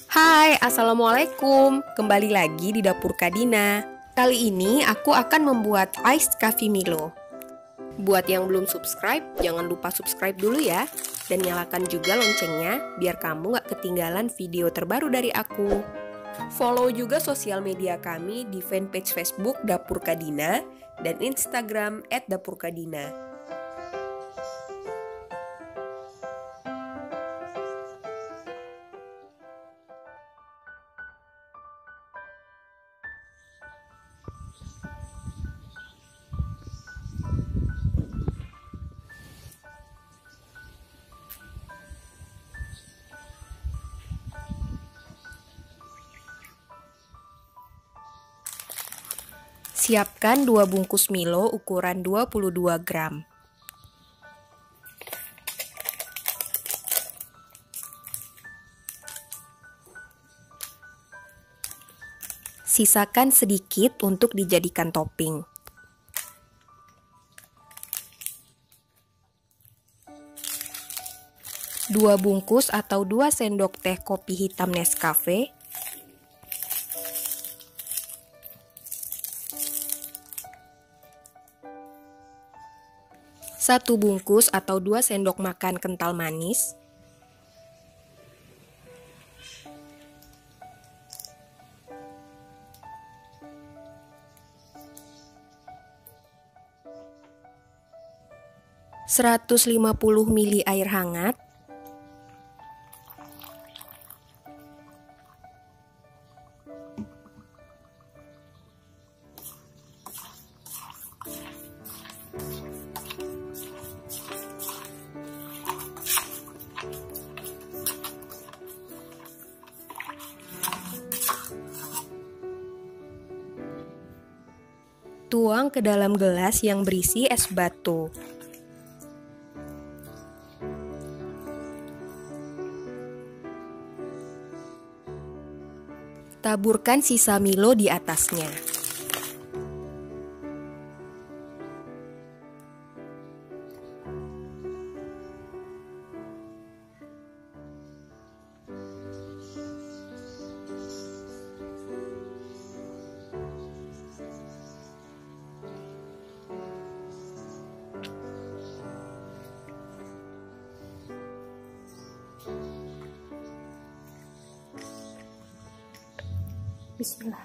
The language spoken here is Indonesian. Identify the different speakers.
Speaker 1: Hai, Assalamualaikum. Kembali lagi di Dapur Kadina. Kali ini aku akan membuat iced coffee Milo. Buat yang belum subscribe, jangan lupa subscribe dulu ya. Dan nyalakan juga loncengnya, biar kamu gak ketinggalan video terbaru dari aku. Follow juga sosial media kami di fanpage Facebook Dapur Kadina dan Instagram @dapurkadina. Siapkan 2 bungkus Milo ukuran 22 gram. Sisakan sedikit untuk dijadikan topping. Dua bungkus atau 2 sendok teh kopi hitam Nescafe. Satu bungkus atau 2 sendok makan kental manis. Seratus 150 ml air hangat. Tuang ke dalam gelas yang berisi es batu. Taburkan sisa Milo di atasnya. Bismillah.